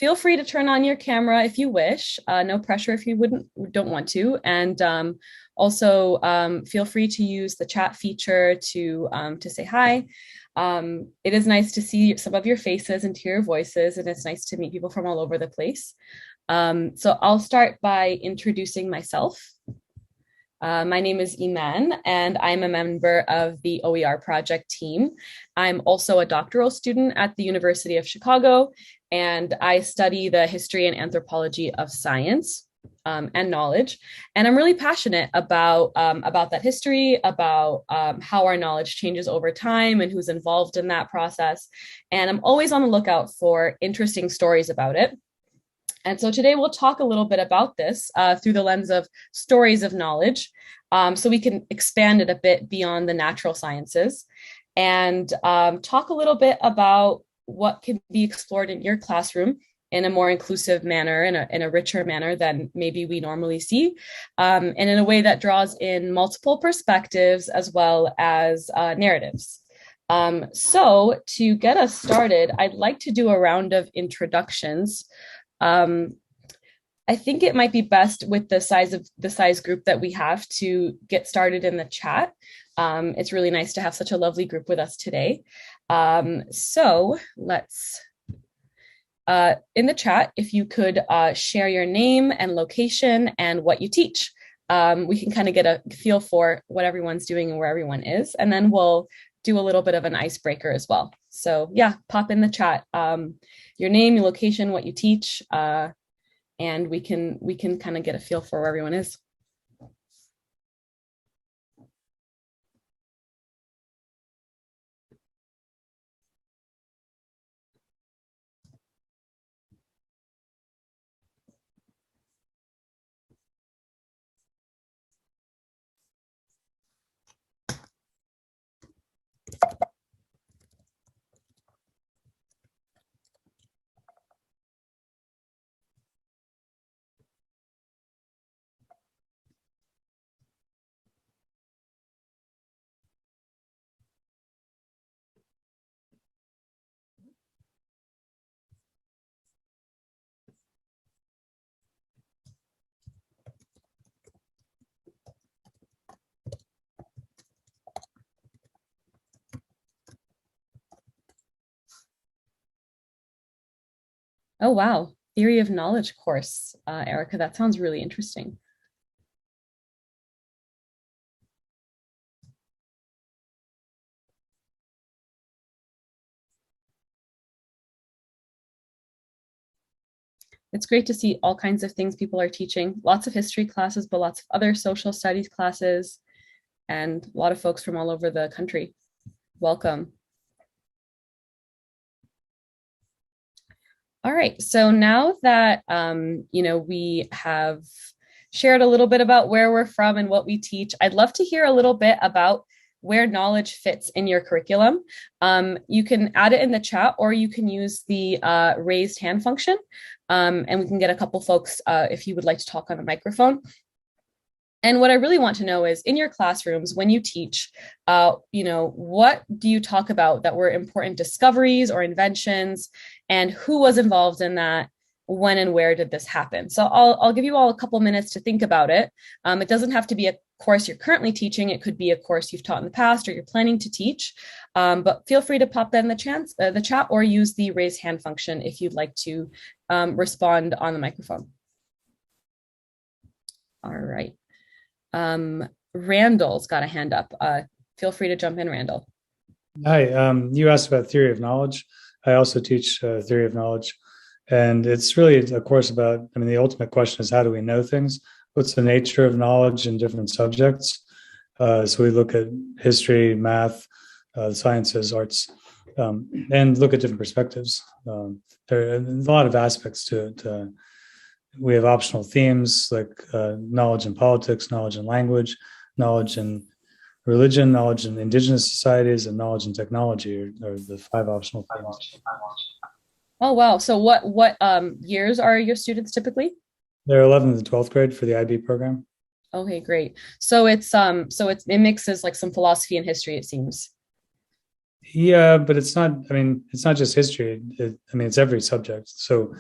feel free to turn on your camera if you wish. No pressure if you don't want to. And also feel free to use the chat feature to say hi. It is nice to see some of your faces and to hear your voices, and it's nice to meet people from all over the place. So I'll start by introducing myself. My name is Iman, and I'm a member of the OER project team. I'm also a doctoral student at the University of Chicago, and I study the history and anthropology of science and knowledge. And I'm really passionate about that history, about how our knowledge changes over time and who's involved in that process. And I'm always on the lookout for interesting stories about it. And so today we'll talk a little bit about this through the lens of stories of knowledge, so we can expand it a bit beyond the natural sciences and talk a little bit about what can be explored in your classroom in a more inclusive manner, in a richer manner than maybe we normally see, and in a way that draws in multiple perspectives as well as narratives. So to get us started, I'd like to do a round of introductions. I think it might be best with the size group that we have to get started in the chat. It's really nice to have such a lovely group with us today. So let's, in the chat, if you could share your name and location and what you teach. We can kind of get a feel for what everyone's doing and where everyone is, and then we'll do a little bit of an icebreaker as well. So yeah, pop in the chat. Your name, your location, what you teach, and we can kind of get a feel for where everyone is. Oh, wow. Theory of knowledge course, Erica, that sounds really interesting. It's great to see all kinds of things people are teaching, lots of history classes, but lots of other social studies classes, and a lot of folks from all over the country. Welcome. All right, so now that we have shared a little bit about where we're from and what we teach, I'd love to hear a little bit about where knowledge fits in your curriculum. You can add it in the chat, or you can use the raised hand function, and we can get a couple folks if you would like to talk on the microphone. And what I really want to know is, in your classrooms, when you teach, what do you talk about that were important discoveries or inventions, and who was involved in that? When and where did this happen? So I'll give you all a couple minutes to think about it. It doesn't have to be a course you're currently teaching. It could be a course you've taught in the past or you're planning to teach. But feel free to pop that in the chat, or use the raise hand function if you'd like to respond on the microphone. All right. Randall's got a hand up. Feel free to jump in, Randall. Hi, you asked about theory of knowledge. I also teach theory of knowledge. And it's really a course about, the ultimate question is, how do we know things? What's the nature of knowledge in different subjects? So we look at history, math, sciences, arts, and look at different perspectives. There are a lot of aspects to it. We have optional themes like knowledge in politics, knowledge in language, knowledge in religion, knowledge in indigenous societies, and knowledge in technology are the 5 optional themes. Oh, wow. So what years are your students typically? They're 11th and 12th grade for the IB program. Okay, great. So it mixes like some philosophy and history, it seems. Yeah, but it's not, it's not just history. It's every subject. So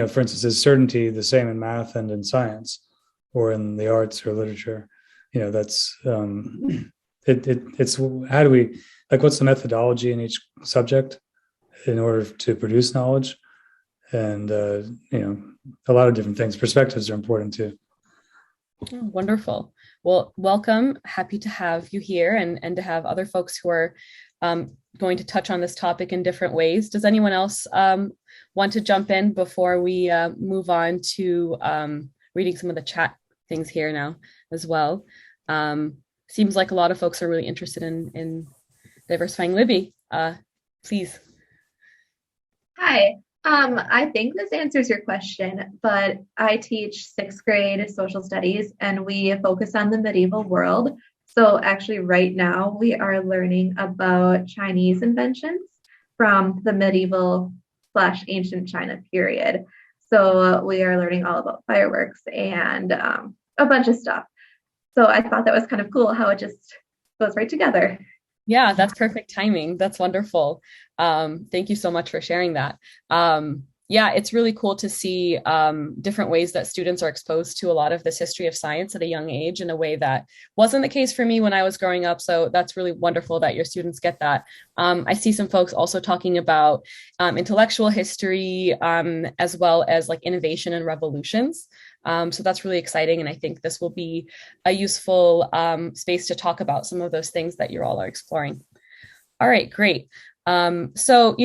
for instance, is certainty the same in math and in science or in the arts or literature? That's it's how do we, like, what's the methodology in each subject in order to produce knowledge? And a lot of different things. Perspectives are important too. Oh, wonderful. Well, welcome. Happy to have you here and to have other folks who are going to touch on this topic in different ways. Does anyone else want to jump in before we move on to reading some of the chat things here now as well? Seems like a lot of folks are really interested in diversifying. Libby, please. Hi. I think this answers your question, but I teach sixth grade social studies and we focus on the medieval world. So actually right now we are learning about Chinese inventions from the medieval/ancient China period. So we are learning all about fireworks and a bunch of stuff. So I thought that was kind of cool how it just goes right together. Yeah, that's perfect timing. That's wonderful. Thank you so much for sharing that. Yeah, it's really cool to see different ways that students are exposed to a lot of this history of science at a young age in a way that wasn't the case for me when I was growing up. So that's really wonderful that your students get that. I see some folks also talking about intellectual history as well as like innovation and revolutions. So that's really exciting. And I think this will be a useful space to talk about some of those things that you all are exploring. All right, great. So,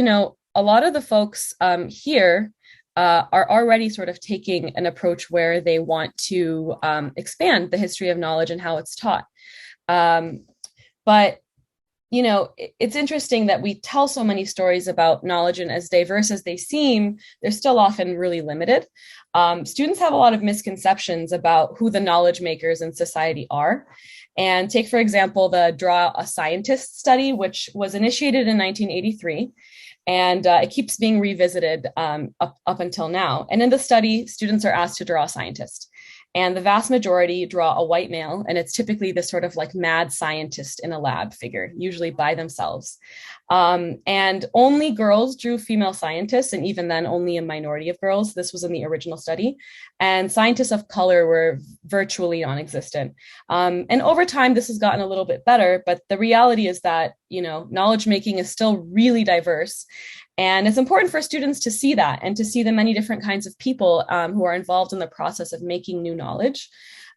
a lot of the folks here are already sort of taking an approach where they want to expand the history of knowledge and how it's taught. But it's interesting that we tell so many stories about knowledge, and as diverse as they seem, they're still often really limited. Students have a lot of misconceptions about who the knowledge makers in society are. And take, for example, the Draw a Scientist study, which was initiated in 1983. And it keeps being revisited up until now. And in the study, students are asked to draw a scientist. And the vast majority draw a white male, and it's typically this sort of like mad scientist in a lab figure, usually by themselves. And only girls drew female scientists, and even then, only a minority of girls. This was in the original study. And scientists of color were virtually non-existent. And over time, this has gotten a little bit better, but the reality is that, knowledge making is still really diverse. And it's important for students to see that and to see the many different kinds of people who are involved in the process of making new knowledge.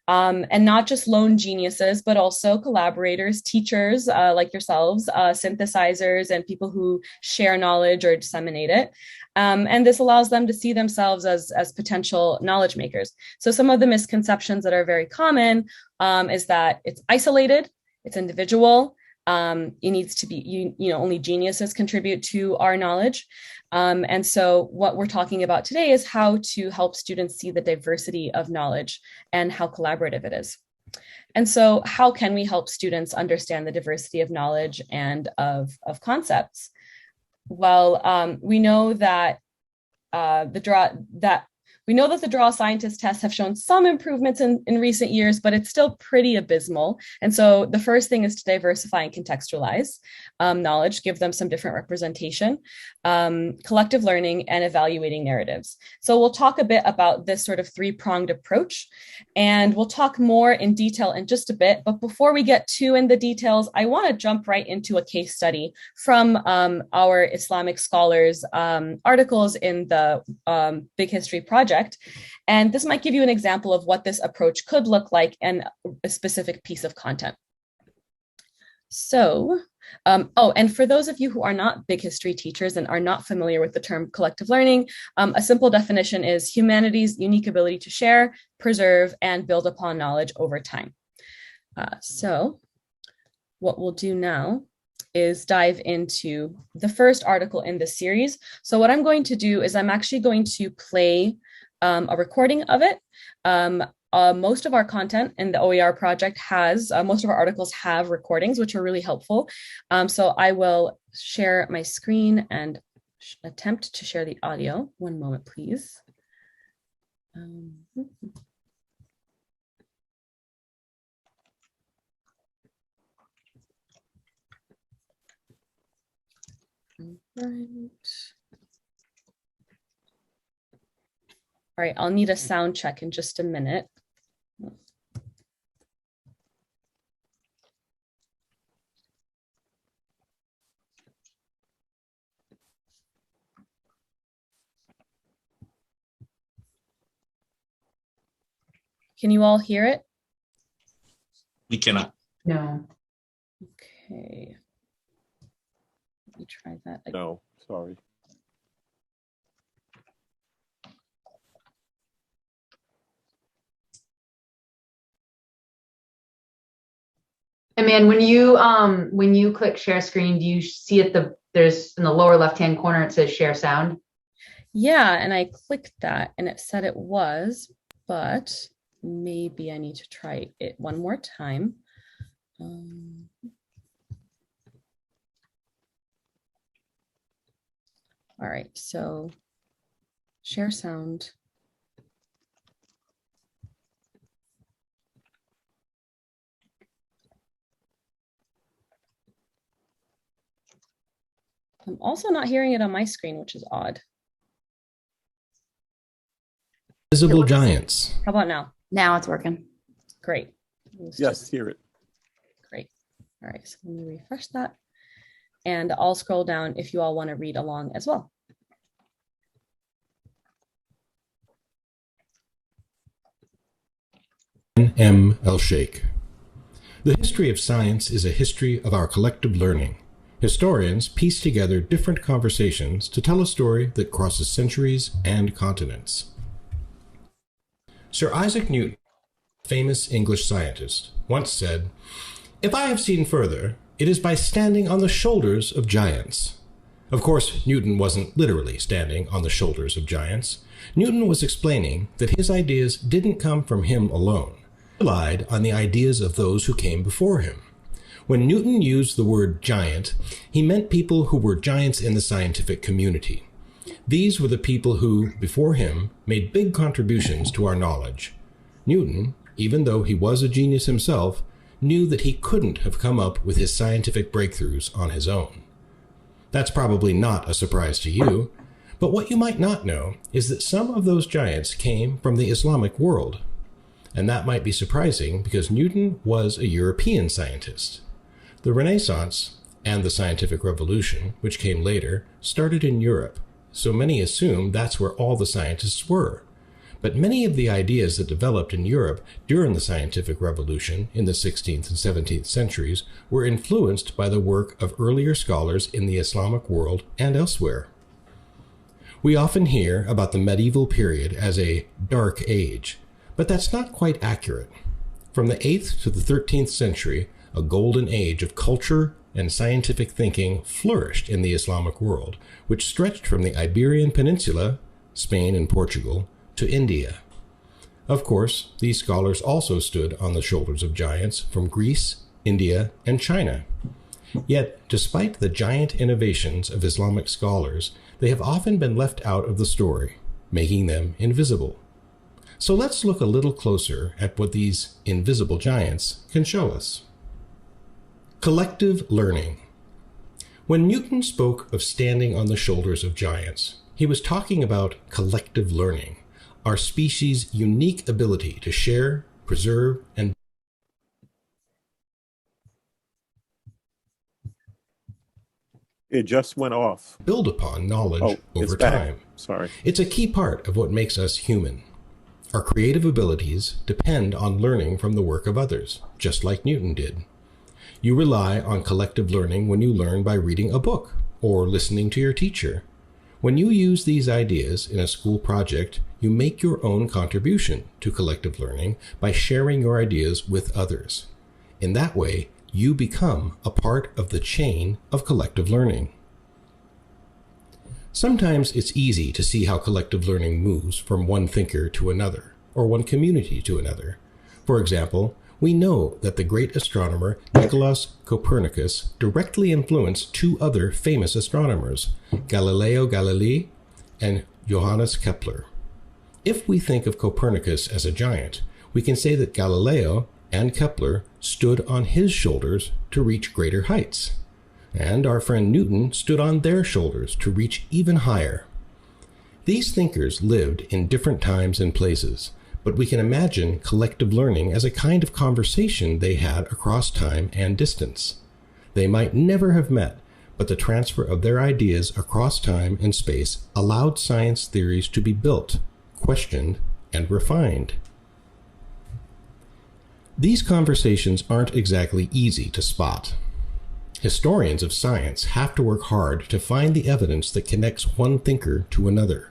And not just lone geniuses, but also collaborators, teachers like yourselves, synthesizers, and people who share knowledge or disseminate it. And this allows them to see themselves as potential knowledge makers. So some of the misconceptions that are very common is that it's isolated, it's individual, it needs to be, only geniuses contribute to our knowledge. And so what we're talking about today is how to help students see the diversity of knowledge and how collaborative it is. And so how can we help students understand the diversity of knowledge and of concepts? Well, we know that the draw scientist tests have shown some improvements in recent years, but it's still pretty abysmal. And so the first thing is to diversify and contextualize knowledge, give them some different representation, collective learning, and evaluating narratives. So we'll talk a bit about this sort of three-pronged approach, and we'll talk more in detail in just a bit. But before we get too in the details, I want to jump right into a case study from our Islamic scholars' articles in the Big History Project. And this might give you an example of what this approach could look like in a specific piece of content. So, and for those of you who are not big history teachers and are not familiar with the term collective learning, a simple definition is humanity's unique ability to share, preserve, and build upon knowledge over time. So what we'll do now is dive into the first article in this series. So what I'm going to do is I'm actually going to play a recording of it. Most of our content in the OER project has, most of our articles have recordings, which are really helpful. So I will share my screen and attempt to share the audio. One moment, please. Right. All right, I'll need a sound check in just a minute. Can you all hear it? We cannot. No. Okay. Let me try that again. No, sorry. And man, when you click share screen, do you see there's in the lower left-hand corner, it says share sound? Yeah, and I clicked that and it said it was, but maybe I need to try it one more time. All right, so share sound. I'm also not hearing it on my screen, which is odd. Visible giants. How about now? Now it's working. Great. Yes, hear it. Great. All right, so let me refresh that. And I'll scroll down if you all want to read along as well. M. L. Sheikh. The history of science is a history of our collective learning. Historians piece together different conversations to tell a story that crosses centuries and continents. Sir Isaac Newton, famous English scientist, once said, "If I have seen further, it is by standing on the shoulders of giants." Of course, Newton wasn't literally standing on the shoulders of giants. Newton was explaining that his ideas didn't come from him alone. He relied on the ideas of those who came before him. When Newton used the word giant, he meant people who were giants in the scientific community. These were the people who, before him, made big contributions to our knowledge. Newton, even though he was a genius himself, knew that he couldn't have come up with his scientific breakthroughs on his own. That's probably not a surprise to you, but what you might not know is that some of those giants came from the Islamic world. And that might be surprising because Newton was a European scientist. The Renaissance and the scientific revolution, which came later, started in Europe, so many assume that's where all the scientists were. But many of the ideas that developed in Europe during the scientific revolution in the 16th and 17th centuries were influenced by the work of earlier scholars in the Islamic world and elsewhere. We often hear about the medieval period as a dark age, but that's not quite accurate. From the 8th to the 13th century, a golden age of culture and scientific thinking flourished in the Islamic world, which stretched from the Iberian Peninsula, Spain and Portugal, to India. Of course, these scholars also stood on the shoulders of giants from Greece, India, and China. Yet, despite the giant innovations of Islamic scholars, they have often been left out of the story, making them invisible. So let's look a little closer at what these invisible giants can show us. Collective learning. When Newton spoke of standing on the shoulders of giants, he was talking about collective learning, our species' unique ability to share, preserve, and It just went off. build upon knowledge over back. time. Sorry. It's a key part of what makes us human. Our creative abilities depend on learning from the work of others, just like Newton did. You rely on collective learning when you learn by reading a book or listening to your teacher. When you use these ideas in a school project, you make your own contribution to collective learning by sharing your ideas with others. In that way, you become a part of the chain of collective learning. Sometimes it's easy to see how collective learning moves from one thinker to another, or one community to another. For example, we know that the great astronomer Nicolaus Copernicus directly influenced two other famous astronomers, Galileo Galilei and Johannes Kepler. If we think of Copernicus as a giant, we can say that Galileo and Kepler stood on his shoulders to reach greater heights, and our friend Newton stood on their shoulders to reach even higher. These thinkers lived in different times and places, but we can imagine collective learning as a kind of conversation they had across time and distance. They might never have met, but the transfer of their ideas across time and space allowed science theories to be built, questioned, and refined. These conversations aren't exactly easy to spot. Historians of science have to work hard to find the evidence that connects one thinker to another.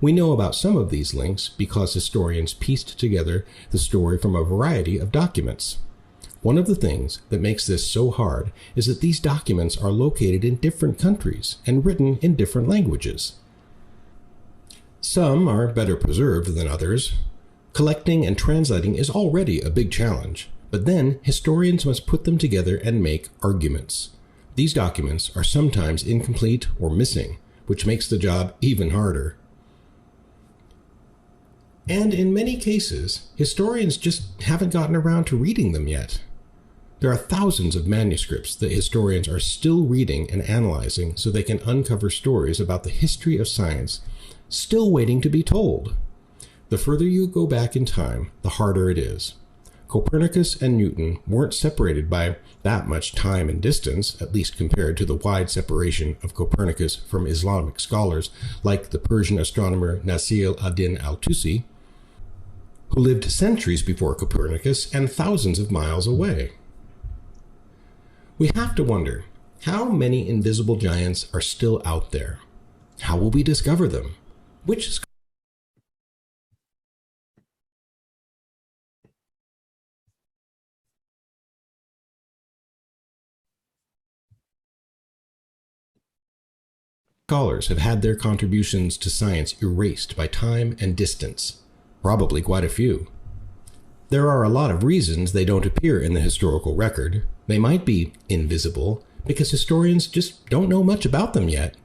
We know about some of these links because historians pieced together the story from a variety of documents. One of the things that makes this so hard is that these documents are located in different countries and written in different languages. Some are better preserved than others. Collecting and translating is already a big challenge, but then historians must put them together and make arguments. These documents are sometimes incomplete or missing, which makes the job even harder. And in many cases, historians just haven't gotten around to reading them yet. There are thousands of manuscripts that historians are still reading and analyzing so they can uncover stories about the history of science still waiting to be told. The further you go back in time, the harder it is. Copernicus and Newton weren't separated by that much time and distance, at least compared to the wide separation of Copernicus from Islamic scholars like the Persian astronomer Nasir ad-Din al-Tusi, who lived centuries before Copernicus and thousands of miles away. We have to wonder, how many invisible giants are still out there? How will we discover them? Which scholars have had their contributions to science erased by time and distance? Probably quite a few. There are a lot of reasons they don't appear in the historical record. They might be invisible because historians just don't know much about them yet.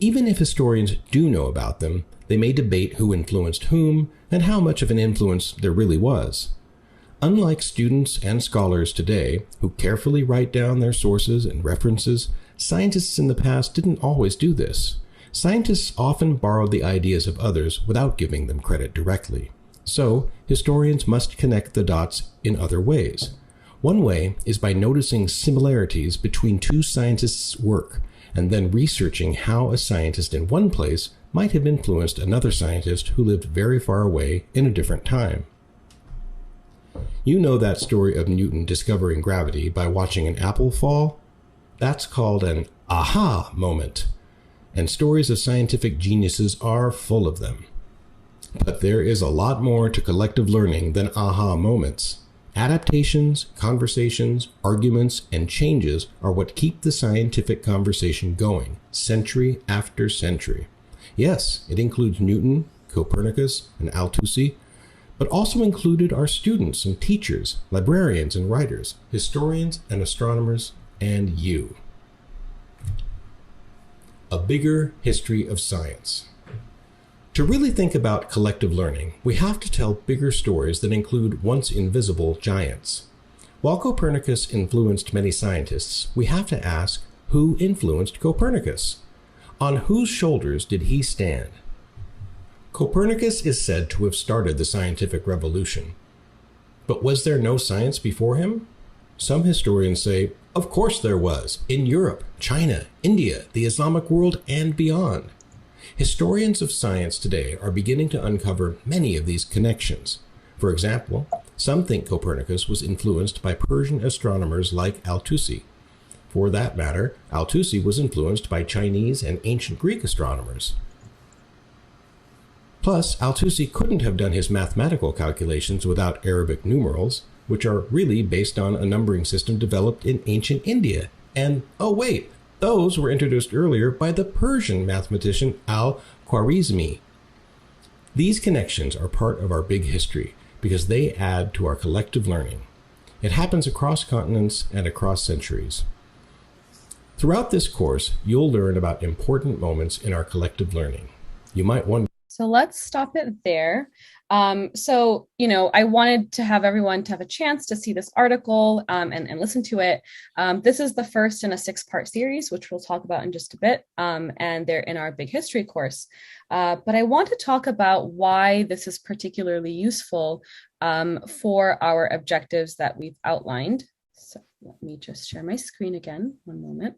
Even if historians do know about them, they may debate who influenced whom and how much of an influence there really was. Unlike students and scholars today, who carefully write down their sources and references, scientists in the past didn't always do this. Scientists often borrowed the ideas of others without giving them credit directly. So, historians must connect the dots in other ways. One way is by noticing similarities between two scientists' work, and then researching how a scientist in one place might have influenced another scientist who lived very far away in a different time. You know that story of Newton discovering gravity by watching an apple fall? That's called an aha moment. And stories of scientific geniuses are full of them. But there is a lot more to collective learning than aha moments. Adaptations, conversations, arguments, and changes are what keep the scientific conversation going, century after century. Yes, it includes Newton, Copernicus, and al-Tusi, but also included our students and teachers, librarians and writers, historians and astronomers, and you. A bigger history of science. To really think about collective learning, we have to tell bigger stories that include once invisible giants. While Copernicus influenced many scientists, we have to ask, who influenced Copernicus? On whose shoulders did he stand? Copernicus is said to have started the scientific revolution. But was there no science before him? Some historians say, of course there was, in Europe, China, India, the Islamic world, and beyond. Historians of science today are beginning to uncover many of these connections. For example, some think Copernicus was influenced by Persian astronomers like al-Tusi. For that matter, al-Tusi was influenced by Chinese and ancient Greek astronomers. Plus, al-Tusi couldn't have done his mathematical calculations without Arabic numerals, which are really based on a numbering system developed in ancient India. And, oh wait, those were introduced earlier by the Persian mathematician al-Khwarizmi. These connections are part of our big history because they add to our collective learning. It happens across continents and across centuries. Throughout this course, you'll learn about important moments in our collective learning. You might wonder So let's stop it there. So, I wanted to have everyone to have a chance to see this article and listen to it. This is the first in a 6-part series, which we'll talk about in just a bit. And they're in our big history course. But I want to talk about why this is particularly useful for our objectives that we've outlined. So let me just share my screen again. One moment.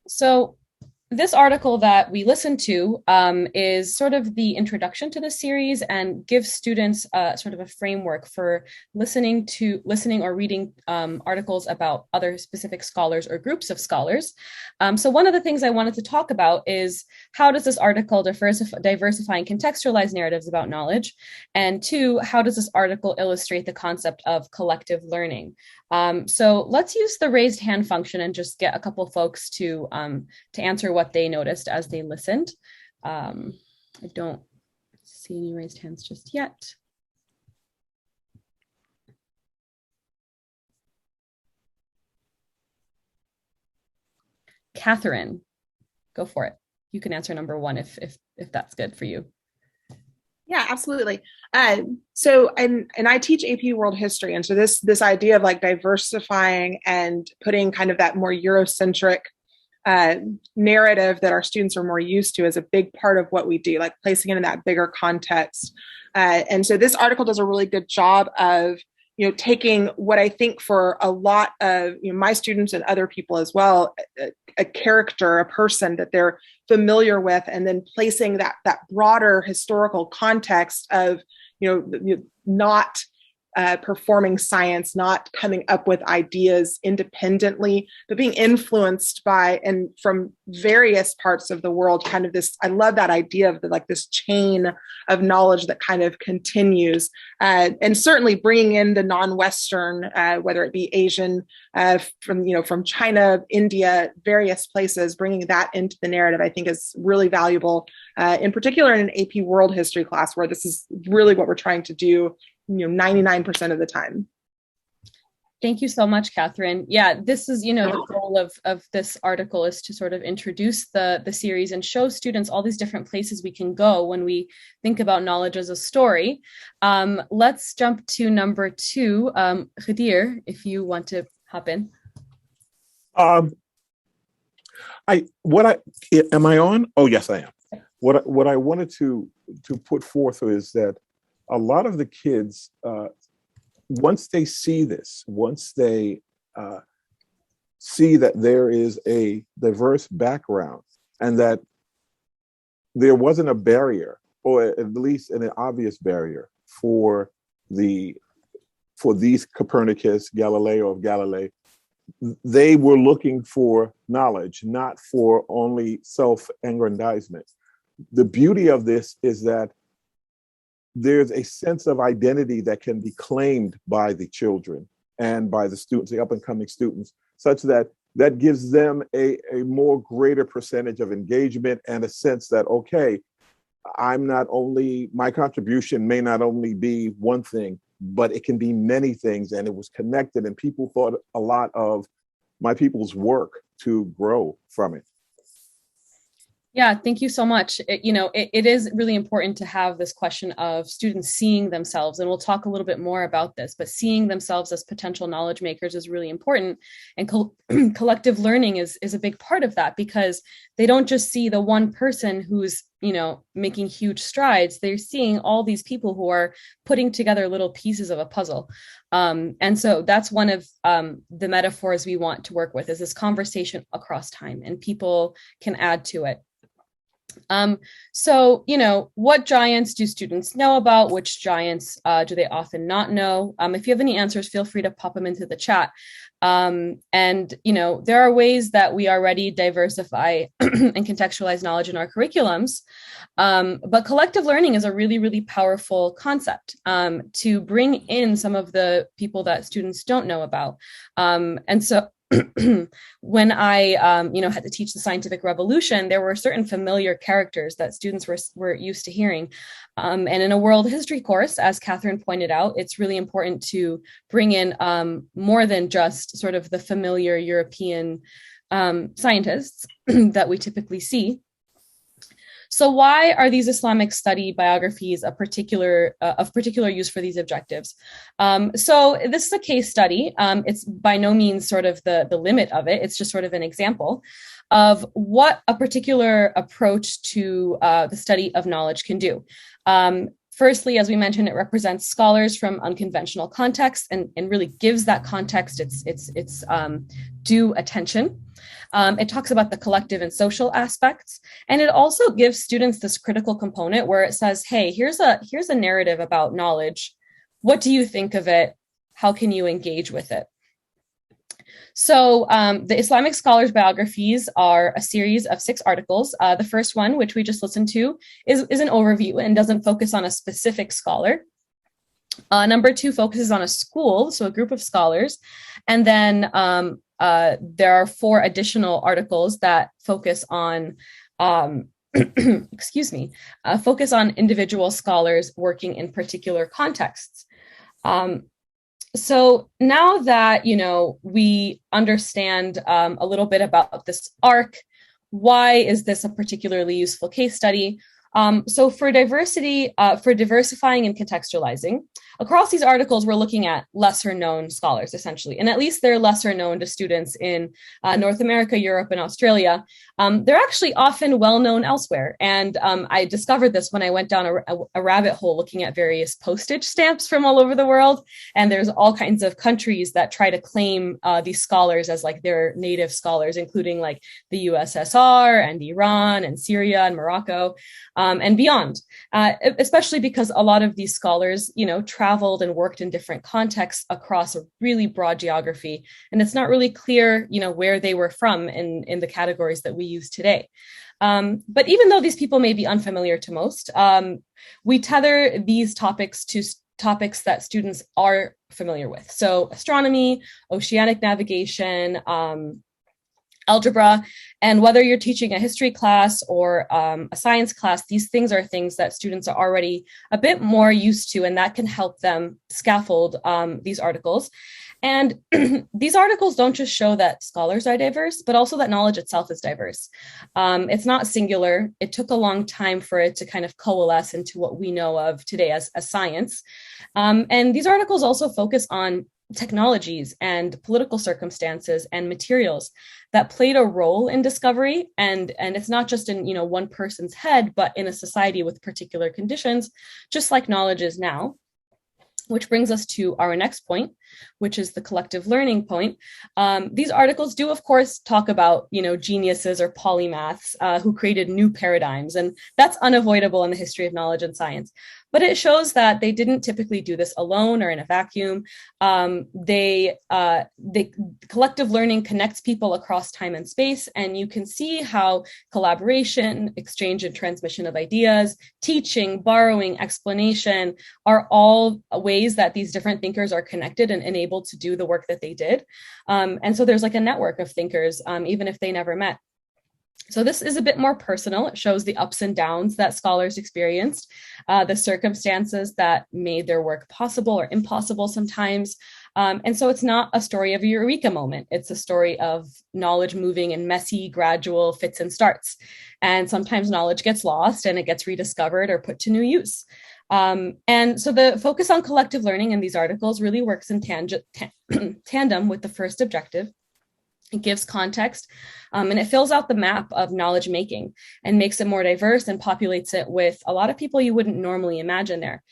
So this article that we listened to is sort of the introduction to the series and gives students sort of a framework for listening or reading articles about other specific scholars or groups of scholars. So one of the things I wanted to talk about is how does this article diversify and contextualize narratives about knowledge? And 2, how does this article illustrate the concept of collective learning? So let's use the raised hand function and just get a couple folks to answer what they noticed as they listened. I don't see any raised hands just yet. Catherine, go for it. You can answer number 1 if that's good for you. Yeah, absolutely. So, and I teach AP World History, and so this idea of like diversifying and putting kind of that more Eurocentric narrative that our students are more used to is a big part of what we do, like placing it in that bigger context. And so this article does a really good job of, taking what I think for a lot of my students and other people as well, a character, a person that they're familiar with, and then placing that broader historical context of, not performing science, not coming up with ideas independently, but being influenced by and from various parts of the world. Kind of this, I love that idea of this chain of knowledge that kind of continues, and certainly bringing in the non-Western, whether it be Asian, from China, India, various places, bringing that into the narrative, I think is really valuable, in particular in an AP World History class where this is really what we're trying to do 99% of the time. Thank you so much, Catherine. Yeah, this is, the goal of this article is to sort of introduce the series and show students all these different places we can go when we think about knowledge as a story. Let's jump to number 2. Khadir, if you want to hop in. Am I on? Oh, yes, I am. What I wanted to put forth is that a lot of the kids, once they see this, once they see that there is a diverse background and that there wasn't a barrier, or at least an obvious barrier for these Copernicus, Galileo of Galilee, they were looking for knowledge, not for only self-aggrandizement. The beauty of this is that there's a sense of identity that can be claimed by the children and by the students, the up and coming students, such that gives them a more greater percentage of engagement and a sense that, okay, my contribution may not only be one thing, but it can be many things, and it was connected, and people thought a lot of my people's work to grow from it. Yeah, thank you so much. It is really important to have this question of students seeing themselves, and we'll talk a little bit more about this, but seeing themselves as potential knowledge makers is really important. And collective learning is a big part of that, because they don't just see the one person who's, making huge strides. They're seeing all these people who are putting together little pieces of a puzzle. And so that's one of the metaphors we want to work with, is this conversation across time, and people can add to it. So, what giants do students know about? Which giants do they often not know? If you have any answers, feel free to pop them into the chat. And, there are ways that we already diversify and contextualize knowledge in our curriculums. But collective learning is a really, really powerful concept to bring in some of the people that students don't know about. And so when I, had to teach the scientific revolution, there were certain familiar characters that students were used to hearing. And in a world history course, as Catherine pointed out, it's really important to bring in more than just sort of the familiar European scientists that we typically see. So why are these Islamic study biographies of particular use for these objectives? So this is a case study. It's by no means sort of the limit of it. It's just sort of an example of what a particular approach to the study of knowledge can do. Firstly, as we mentioned, it represents scholars from unconventional contexts and really gives that context its due attention. It talks about the collective and social aspects, and it also gives students this critical component where it says, hey, here's a narrative about knowledge. What do you think of it? How can you engage with it? So the Islamic scholars' biographies are a series of 6 articles. The first one, which we just listened to, is an overview and doesn't focus on a specific scholar. Number 2 focuses on a school, so a group of scholars. And then there are 4 additional articles that focus on, focus on individual scholars working in particular contexts. So now that, we understand a little bit about this arc, why is this a particularly useful case study? So for diversifying and contextualizing, across these articles, we're looking at lesser known scholars, essentially, and at least they're lesser known to students in North America, Europe, and Australia. They're actually often well known elsewhere. And I discovered this when I went down a rabbit hole looking at various postage stamps from all over the world. And there's all kinds of countries that try to claim these scholars as like their native scholars, including like the USSR and Iran and Syria and Morocco. And beyond, especially because a lot of these scholars, traveled and worked in different contexts across a really broad geography. And it's not really clear, where they were from in the categories that we use today. But even though these people may be unfamiliar to most, we tether these topics to topics that students are familiar with. So astronomy, oceanic navigation, algebra, and whether you're teaching a history class or a science class, these things are things that students are already a bit more used to, and that can help them scaffold these articles. And these articles don't just show that scholars are diverse, but also that knowledge itself is diverse. It's not singular. It took a long time for it to kind of coalesce into what we know of today as science. And these articles also focus on technologies and political circumstances and materials that played a role in discovery. And it's not just in, one person's head, but in a society with particular conditions, just like knowledge is now. Which brings us to our next point, which is the collective learning point. These articles do, of course, talk about, geniuses or polymaths who created new paradigms, and that's unavoidable in the history of knowledge and science. But it shows that they didn't typically do this alone or in a vacuum. Collective learning connects people across time and space, and you can see how collaboration, exchange and transmission of ideas, teaching, borrowing, explanation are all ways that these different thinkers are connected and able to do the work that they did. And so there's like a network of thinkers, even if they never met. So this is a bit more personal. It shows the ups and downs that scholars experienced, the circumstances that made their work possible or impossible sometimes. And so it's not a story of a eureka moment. It's a story of knowledge moving in messy, gradual fits and starts. And sometimes knowledge gets lost and it gets rediscovered or put to new use. And so the focus on collective learning in these articles really works in tandem with the first objective. It gives context, and it fills out the map of knowledge making and makes it more diverse and populates it with a lot of people you wouldn't normally imagine there.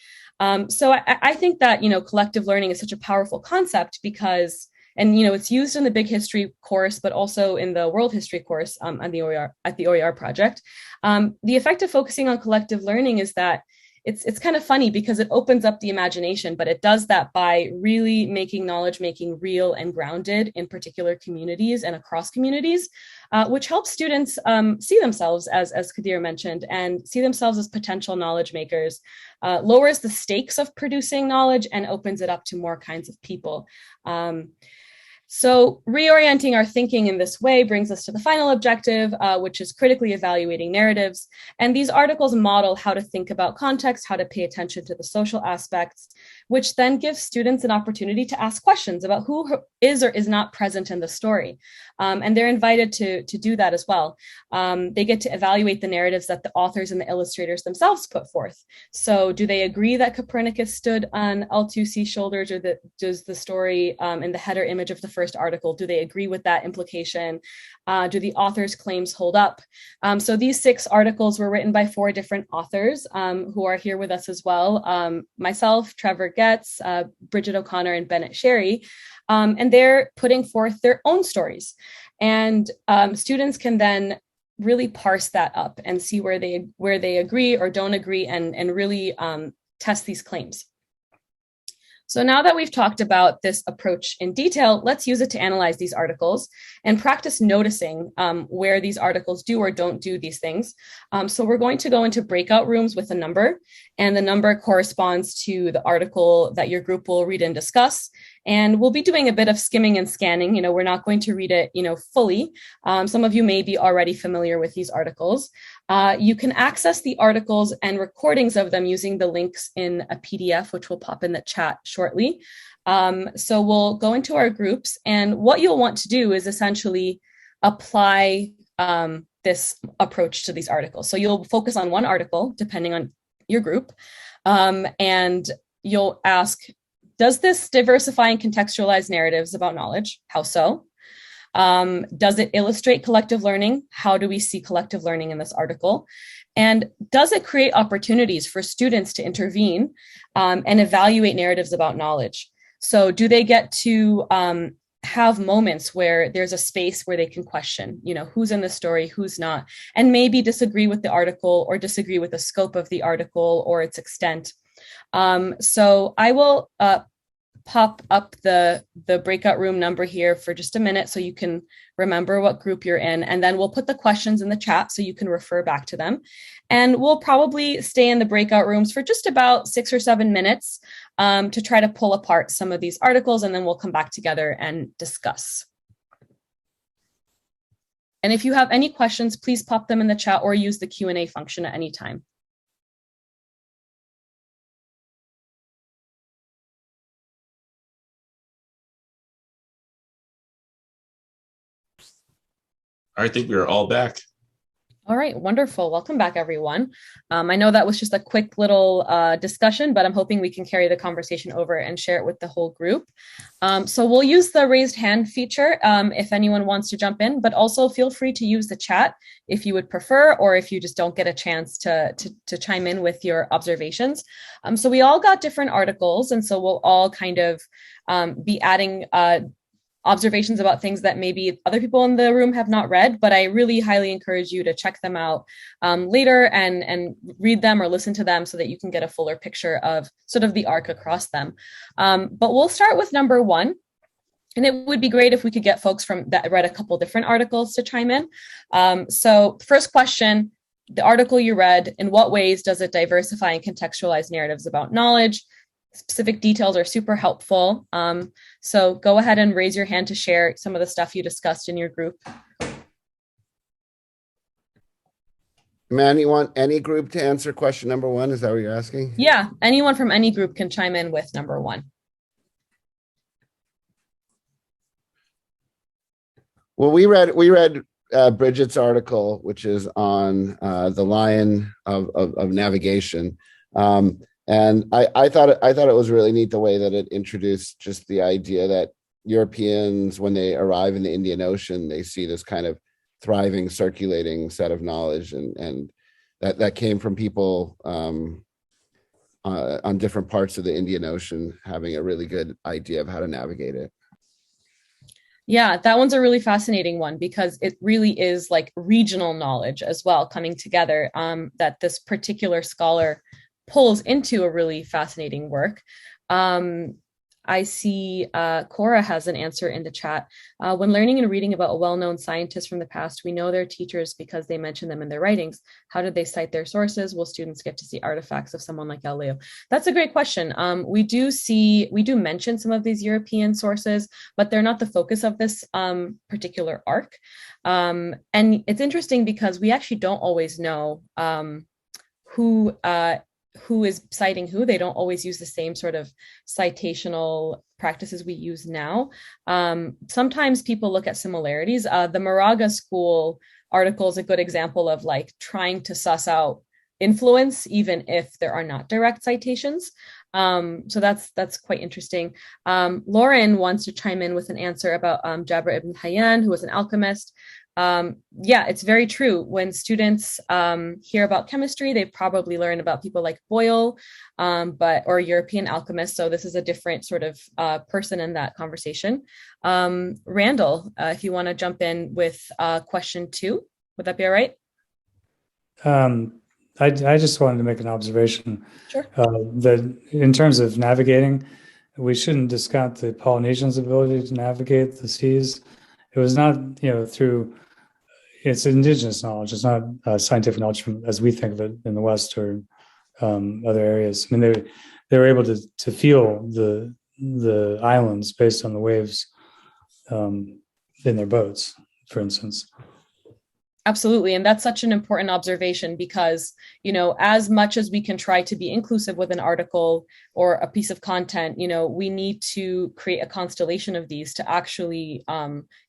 So I think that, collective learning is such a powerful concept because, and, it's used in the big history course, but also in the world history course at the OER project. The effect of focusing on collective learning is that it's kind of funny because it opens up the imagination, but it does that by really making knowledge making real and grounded in particular communities and across communities, which helps students see themselves, as Kadir mentioned, and see themselves as potential knowledge makers, lowers the stakes of producing knowledge and opens it up to more kinds of people. So reorienting our thinking in this way brings us to the final objective, which is critically evaluating narratives. And these articles model how to think about context, how to pay attention to the social aspects, which then gives students an opportunity to ask questions about who is or is not present in the story. And they're invited to do that as well. They get to evaluate the narratives that the authors and the illustrators themselves put forth. So do they agree that Copernicus stood on L2C shoulders, or does the story in the header image of the first article, do they agree with that implication? Do the author's claims hold up? So these 6 articles were written by 4 different authors who are here with us as well. Myself, Trevor Getz, Bridget O'Connor, and Bennett Sherry. And they're putting forth their own stories. And students can then really parse that up and see where they agree or don't agree, and really test these claims. So now that we've talked about this approach in detail, let's use it to analyze these articles and practice noticing where these articles do or don't do these things. So we're going to go into breakout rooms with a number, and the number corresponds to the article that your group will read and discuss. And we'll be doing a bit of skimming and scanning. We're not going to read it, fully. Some of you may be already familiar with these articles. You can access the articles and recordings of them using the links in a PDF, which will pop in the chat shortly. So we'll go into our groups, and what you'll want to do is essentially apply this approach to these articles. So you'll focus on one article, depending on your group, and you'll ask, does this diversify and contextualize narratives about knowledge? How so? Does it illustrate collective learning? How do we see collective learning in this article? And does it create opportunities for students to intervene and evaluate narratives about knowledge? So do they get to have moments where there's a space where they can question, who's in the story, who's not, and maybe disagree with the article or disagree with the scope of the article or its extent? So I will pop up the breakout room number here for just a minute so you can remember what group you're in, and then we'll put the questions in the chat so you can refer back to them. And we'll probably stay in the breakout rooms for just about 6 or 7 minutes to try to pull apart some of these articles, and then we'll come back together and discuss. And if you have any questions, please pop them in the chat or use the Q&A function at any time. I think we are all back. All right, wonderful. Welcome back, everyone. I know that was just a quick little discussion, but I'm hoping we can carry the conversation over and share it with the whole group. So we'll use the raised hand feature if anyone wants to jump in, but also feel free to use the chat if you would prefer, or if you just don't get a chance to chime in with your observations. So we all got different articles, and so we'll all kind of be adding observations about things that maybe other people in the room have not read, but I really highly encourage you to check them out later and read them or listen to them so that you can get a fuller picture of sort of the arc across them. But we'll start with number 1. And it would be great if we could get folks from that read a couple different articles to chime in. So first question, the article you read, in what ways does it diversify and contextualize narratives about knowledge? Specific details are super helpful. So go ahead and raise your hand to share some of the stuff you discussed in your group. Man, you want any group to answer question number 1? Is that what you're asking? Yeah, anyone from any group can chime in with number 1. Well, we read Bridget's article, which is on the lion of navigation. And I thought it was really neat the way that it introduced just the idea that Europeans, when they arrive in the Indian Ocean, they see this kind of thriving, circulating set of knowledge, and that came from people on different parts of the Indian Ocean having a really good idea of how to navigate it. Yeah, that one's a really fascinating one because it really is like regional knowledge as well coming together that this particular scholar pulls into a really fascinating work. I see Cora has an answer in the chat. When learning and reading about a well-known scientist from the past, we know they're teachers because they mention them in their writings. How did they cite their sources? Will students get to see artifacts of someone like Galileo? That's a great question. We do mention some of these European sources, but they're not the focus of this particular arc. And it's interesting because we actually don't always know who is citing who. They don't always use the same sort of citational practices we use now. Sometimes people look at similarities. The Moraga School article is a good example of like trying to suss out influence, even if there are not direct citations. So that's quite interesting. Lauren wants to chime in with an answer about Jabir ibn Hayyan, who was an alchemist. Yeah, it's very true. When students hear about chemistry, they probably learn about people like Boyle, or European alchemists. So this is a different sort of person in that conversation. Randall, if you want to jump in with question 2, would that be all right? I just wanted to make an observation. Sure. That in terms of navigating, we shouldn't discount the Polynesians' ability to navigate the seas. It was not, through it's indigenous knowledge. It's not scientific knowledge as we think of it in the West or other areas. I mean, they were able to feel the islands based on the waves in their boats, for instance. Absolutely. And that's such an important observation because, as much as we can try to be inclusive with an article or a piece of content, we need to create a constellation of these to actually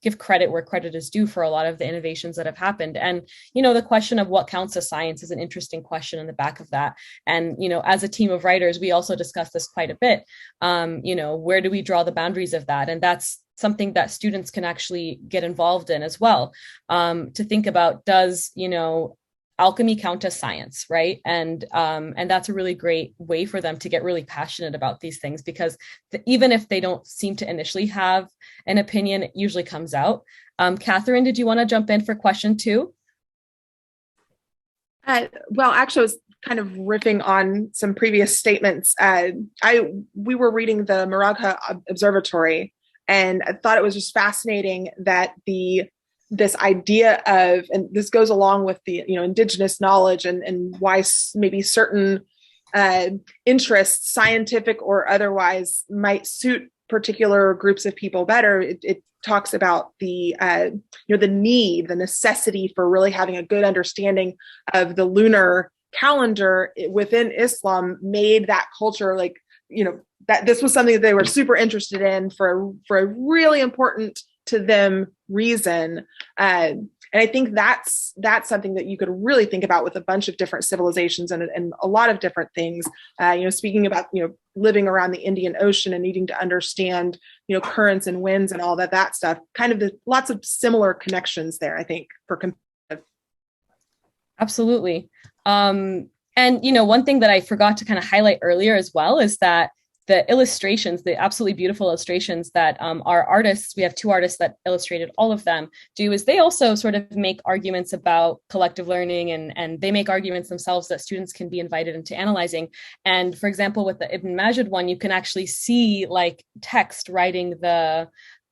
give credit where credit is due for a lot of the innovations that have happened. And, the question of what counts as science is an interesting question in the back of that. And, as a team of writers, we also discuss this quite a bit. Where do we draw the boundaries of that? And that's something that students can actually get involved in as well, to think about, does alchemy count as science, right? And that's a really great way for them to get really passionate about these things, because even if they don't seem to initially have an opinion, it usually comes out. Catherine, did you want to jump in for question 2? Well, actually, I was kind of riffing on some previous statements. We were reading the Moraga Observatory, and I thought it was just fascinating that this idea of, and this goes along with the indigenous knowledge and why maybe certain interests, scientific or otherwise, might suit particular groups of people better. It talks about the need, the necessity for really having a good understanding of the lunar calendar within Islam made that culture that this was something that they were super interested in for a really important to them reason. And I think that's something that you could really think about with a bunch of different civilizations and a lot of different things. Speaking about, living around the Indian Ocean and needing to understand, currents and winds and all that stuff, kind of lots of similar connections there, I think, for competitive. Absolutely. And, one thing that I forgot to kind of highlight earlier as well is that the illustrations, the absolutely beautiful illustrations that our artists, we have 2 artists that illustrated all of them, do is they also sort of make arguments about collective learning, and they make arguments themselves that students can be invited into analyzing. And for example, with the Ibn Majid one, you can actually see like text writing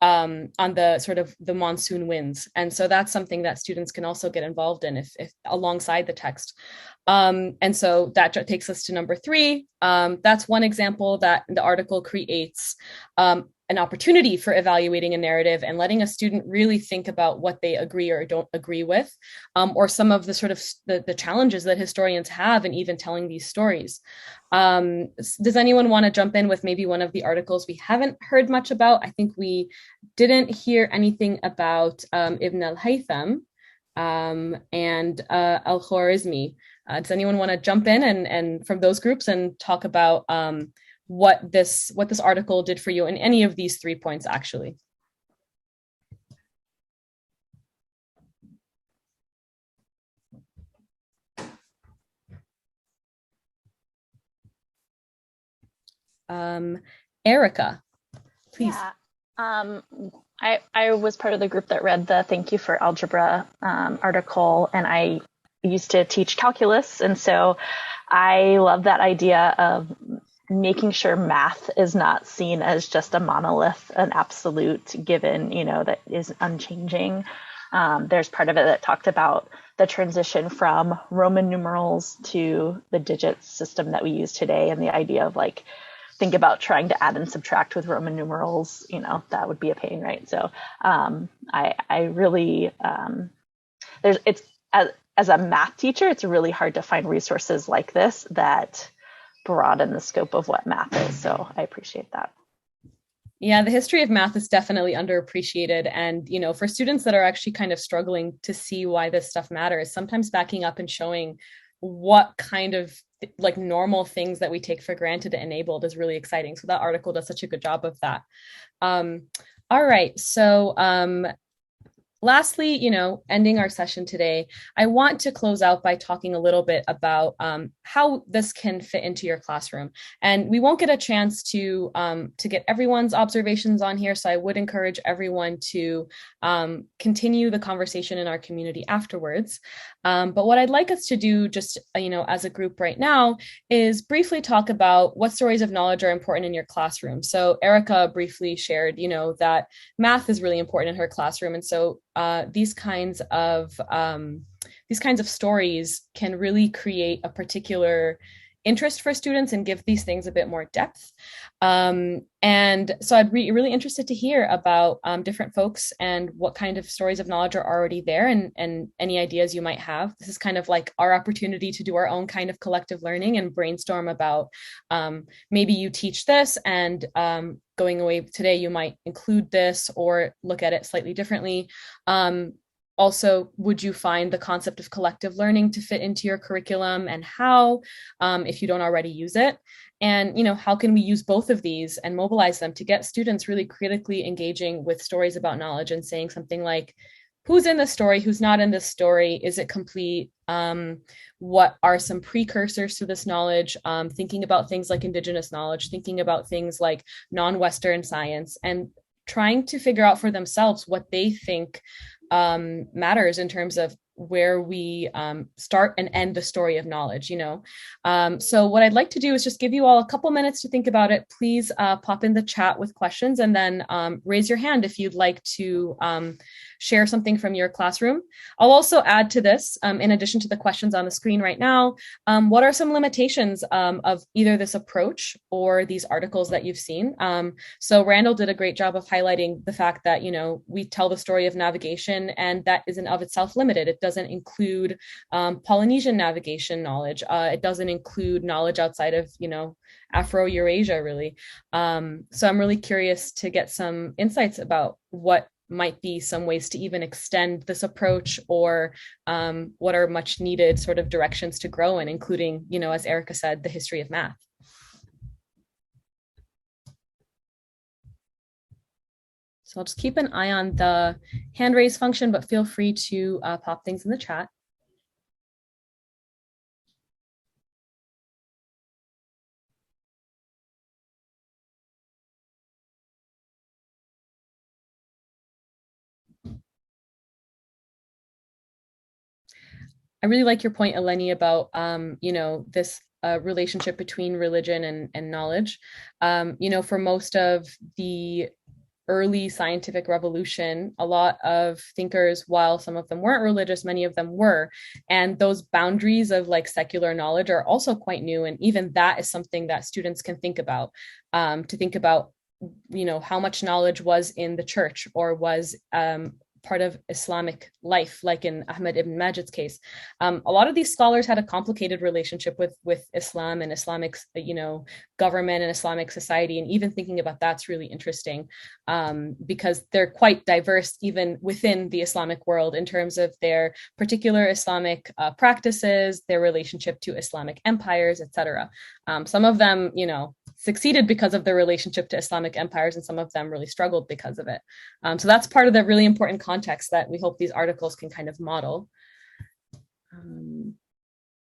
on the sort of the monsoon winds. And so that's something that students can also get involved in if alongside the text. And so that takes us to number 3. That's one example that the article creates an opportunity for evaluating a narrative and letting a student really think about what they agree or don't agree with, or some of the sort of the challenges that historians have in even telling these stories. Does anyone want to jump in with maybe one of the articles we haven't heard much about? I think we didn't hear anything about Ibn al-Haytham and al-Khwarizmi. Does anyone want to jump in and from those groups and talk about what this article did for you in any of these 3 points, actually? Erica, please. Yeah. I was part of the group that read the Thank You for Algebra article, and I used to teach calculus. And so I love that idea of making sure math is not seen as just a monolith, an absolute given, that is unchanging. There's part of it that talked about the transition from Roman numerals to the digit system that we use today, and the idea of like, think about trying to add and subtract with Roman numerals, that would be a pain, right? So I really, it's as a math teacher, it's really hard to find resources like this that broaden the scope of what math is. So I appreciate that. Yeah, the history of math is definitely underappreciated. And, for students that are actually kind of struggling to see why this stuff matters, sometimes backing up and showing what kind of like normal things that we take for granted enabled is really exciting. So that article does such a good job of that. All right. So lastly, ending our session today, I want to close out by talking a little bit about how this can fit into your classroom. And we won't get a chance to get everyone's observations on here, so I would encourage everyone to continue the conversation in our community afterwards. But what I'd like us to do just, as a group right now is briefly talk about what stories of knowledge are important in your classroom. So Erica briefly shared, that math is really important in her classroom. And so these kinds of stories can really create a particular interest for students and give these things a bit more depth. And so I'd be really interested to hear about different folks and what kind of stories of knowledge are already there, and any ideas you might have. This is kind of like our opportunity to do our own kind of collective learning and brainstorm about maybe you teach this, and going away today, you might include this or look at it slightly differently. Also, would you find the concept of collective learning to fit into your curriculum, and how, if you don't already use it? And, how can we use both of these and mobilize them to get students really critically engaging with stories about knowledge and saying something like, who's in this story, who's not in this story, is it complete? What are some precursors to this knowledge? Thinking about things like Indigenous knowledge, thinking about things like non-Western science, and trying to figure out for themselves what they think matters in terms of where we start and end the story of knowledge, So what I'd like to do is just give you all a couple minutes to think about it. Please pop in the chat with questions, and then raise your hand if you'd like to share something from your classroom. I'll also add to this, in addition to the questions on the screen right now, what are some limitations of either this approach or these articles that you've seen? So Randall did a great job of highlighting the fact that, we tell the story of navigation, and that is in of itself limited. It doesn't include Polynesian navigation knowledge. It doesn't include knowledge outside of, Afro-Eurasia, really. So I'm really curious to get some insights about what might be some ways to even extend this approach, or what are much needed sort of directions to grow in, including, as Erica said, the history of math. So I'll just keep an eye on the hand raise function, but feel free to pop things in the chat. I really like your point, Eleni, about, this relationship between religion and knowledge. For most of the early scientific revolution, a lot of thinkers, while some of them weren't religious, many of them were. And those boundaries of like secular knowledge are also quite new. And even that is something that students can think about, to think about, how much knowledge was in the church or was part of Islamic life, like in Ahmed ibn Majid's case. A lot of these scholars had a complicated relationship with Islam and Islamic, government and Islamic society. And even thinking about that's really interesting, because they're quite diverse even within the Islamic world in terms of their particular Islamic practices, their relationship to Islamic empires, etc. Some of them, succeeded because of their relationship to Islamic empires, and some of them really struggled because of it. So that's part of the really important context that we hope these articles can kind of model.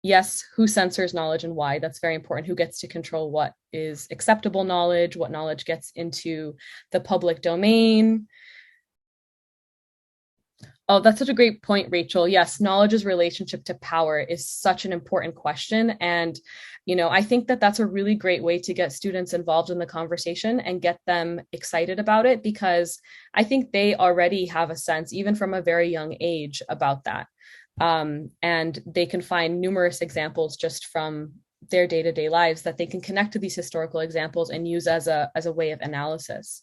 Yes, who censors knowledge and why? That's very important. Who gets to control what is acceptable knowledge, what knowledge gets into the public domain? Oh, that's such a great point, Rachel. Yes, knowledge's relationship to power is such an important question. And, I think that that's a really great way to get students involved in the conversation and get them excited about it, because I think they already have a sense, even from a very young age, about that. And they can find numerous examples just from their day-to-day lives that they can connect to these historical examples and use as a way of analysis.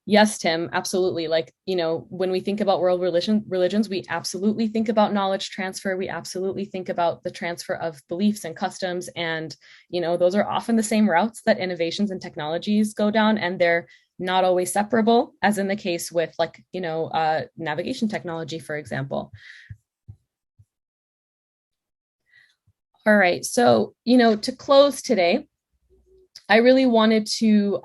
Yes, Tim, absolutely. Like, when we think about world religions, we absolutely think about knowledge transfer. We absolutely think about the transfer of beliefs and customs. And, those are often the same routes that innovations and technologies go down, and they're not always separable, as in the case with navigation technology, for example. All right. So, to close today, I really wanted to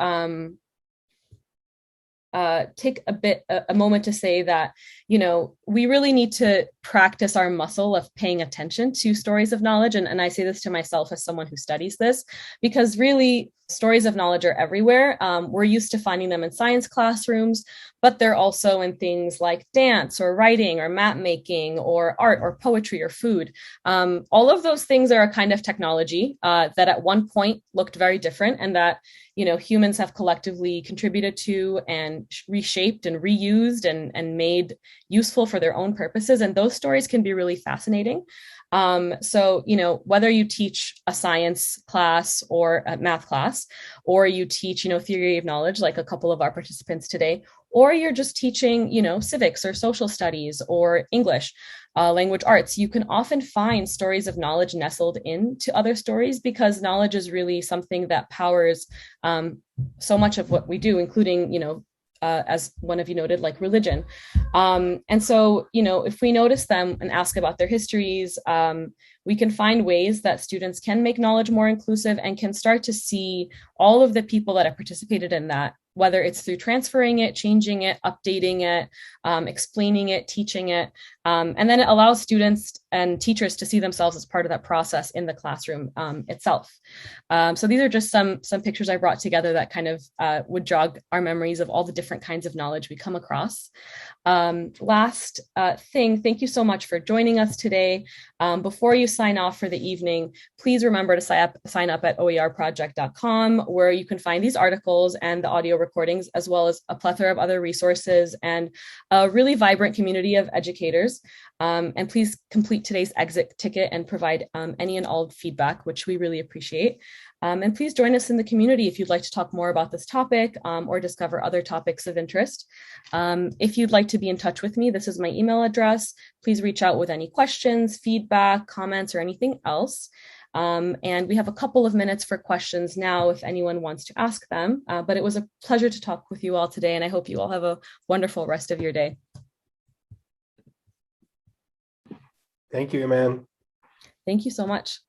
take a moment to say that, we really need to practice our muscle of paying attention to stories of knowledge. And I say this to myself as someone who studies this, because really stories of knowledge are everywhere. We're used to finding them in science classrooms, but they're also in things like dance or writing or map making or art or poetry or food. All of those things are a kind of technology that at one point looked very different, and that humans have collectively contributed to and reshaped and reused and made useful for their own purposes. And those stories can be really fascinating. So, whether you teach a science class or a math class, or you teach, theory of knowledge, like a couple of our participants today, or you're just teaching, civics or social studies or English, language arts, you can often find stories of knowledge nestled into other stories, because knowledge is really something that powers so much of what we do, including, as one of you noted, like religion. And so, if we notice them and ask about their histories, we can find ways that students can make knowledge more inclusive and can start to see all of the people that have participated in that, whether it's through transferring it, changing it, updating it, explaining it, teaching it. And then it allows students and teachers to see themselves as part of that process in the classroom itself. So these are just some pictures I brought together that kind of would jog our memories of all the different kinds of knowledge we come across. Last thing, thank you so much for joining us today. Before you sign off for the evening, please remember to sign up at oerproject.com, where you can find these articles and the audio recordings, as well as a plethora of other resources and a really vibrant community of educators. And please complete today's exit ticket and provide any and all feedback, which we really appreciate. And please join us in the community if you'd like to talk more about this topic or discover other topics of interest. If you'd like to be in touch with me, this is my email address. Please reach out with any questions, feedback, comments, or anything else. And we have a couple of minutes for questions now if anyone wants to ask them. But it was a pleasure to talk with you all today, and I hope you all have a wonderful rest of your day. Thank you, Iman. Thank you so much.